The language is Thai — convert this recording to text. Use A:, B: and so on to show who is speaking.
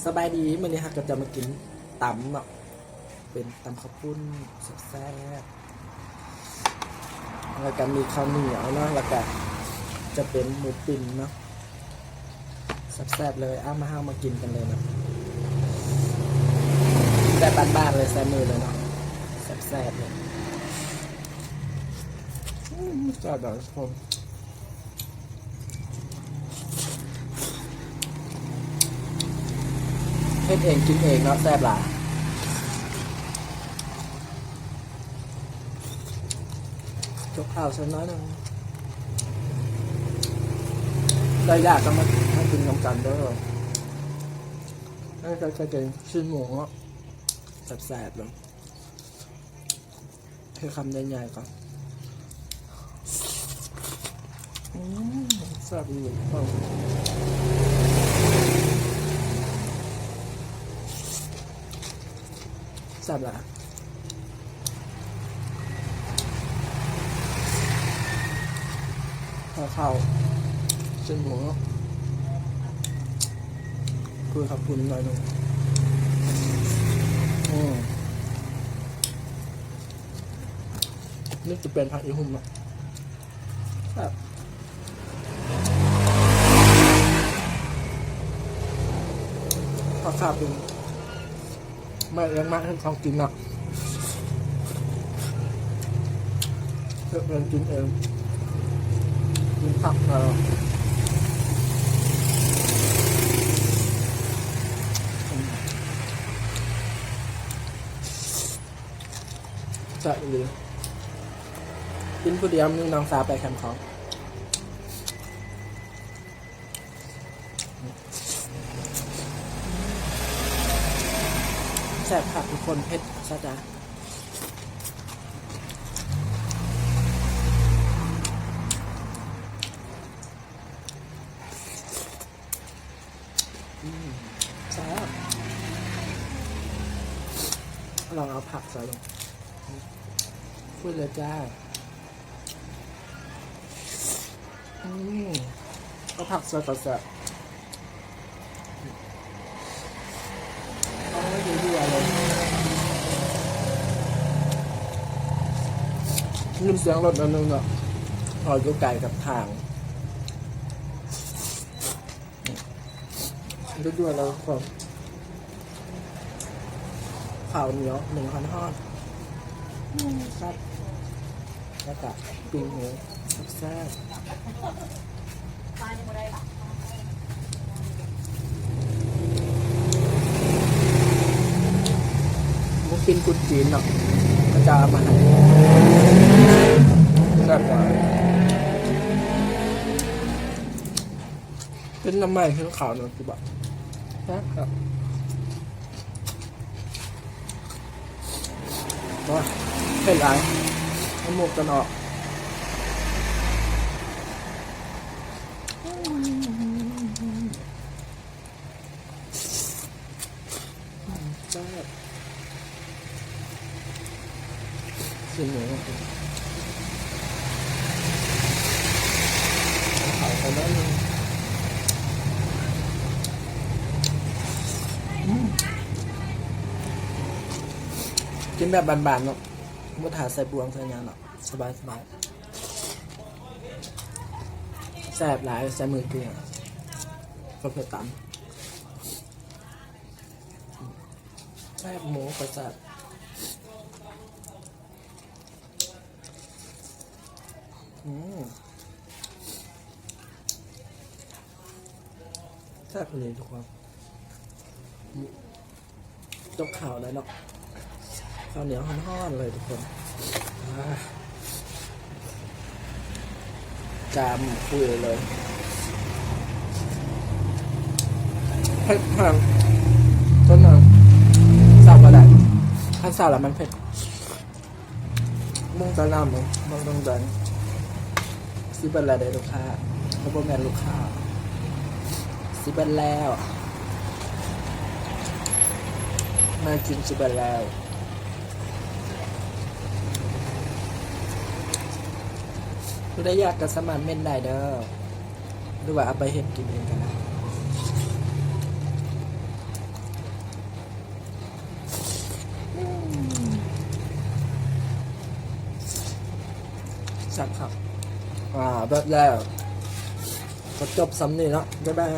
A: สบายดีมื้อนี้ฮักก็จะมากินตำเนาะเป็นตำข้าวปุ้นแซ่บๆแล้วก็มีข้าวเหนียวเนาะแล้วก็จะเป็นหมูปิ้งเนาะแซ่บๆเลยมาห้ามากินกันเลยเนาะแบบบ้านๆเลยใส่มือเลยเนาะแซ่บๆเลยจ้าดอกผมเฮ็ดเองกินเองเนาะแซ่บหลายจกข้าวสักน้อยหนึงได้ยากก็มากินน้ำกันเด้อให้ใครๆกินชิ้นหมูเนาะแซ่บๆเลยให้คำใหญ่ๆก่อนแซ่บอยู่แซ่บละข้าวเส้นหมูคือขับคุณหน่อยนึงนี่จะเป็นผักอีหุ่มอ่ะครับผักขาเป็นไม่แรงมากให้เขากินอ่ะเพื่อนกินเองกินผักเราจะหรือกินผู้เดียวมีน้องสาวไปแคมป์เขาแซ่บผักทุกคนเผ็ดซะจ้ะแซ่บลองเอาผักใส่ลงพูดเลยจ้าเอาผักใส่ก่อนจ้ะเอาไม่ดีด้วยเลยลืมเสียงรถอันนึงอ่ะพออยู่ไกลกับทางด้วยแล้วก็ข้าวเหนียว1,000 ทอดครับแล้วก็ปิ้งหมูแซ่บหมูปิ้งกุนจีนเนาะก็จะมาให้แซ่บกว่าเป็นน้ำมันขึ้นขาวเนาะคือแบบครับว่าเป็นไรน้ำมูกกันออกแซ่บสิ่งหนึ่งเอาไปแล้วนึงกินแบบบานๆเนาะมุถาใส่บวงใส่ยางเนาะสบายแซ่บหลายใส่มือกินก็เพื่อตำแซ่บหมูกระสับแซ่บเลยทุกคนจกข่าวแล้วเนาะข้าวเหนียวห่อนๆเลยทุกคนจามคุยเลยเผ็ดมากต้นน้ำสาวกระดาษถ้าสาวแล้วมันเผ็ดมุ่งตะน้ำมุ่งตรงดันซิบันแล้วได้ลูกค้าเขาบอกแมนลูกค้าซิบันแล้วมากินซิบันแล้วผู้ได้ยากกับสมานเม่นได้เด้อหรือว่าเอาไปเห็ดกินเองกันนะ ชัดครับแบบแรกก็จบซ้ำนี่เนาะบ๊ายบาย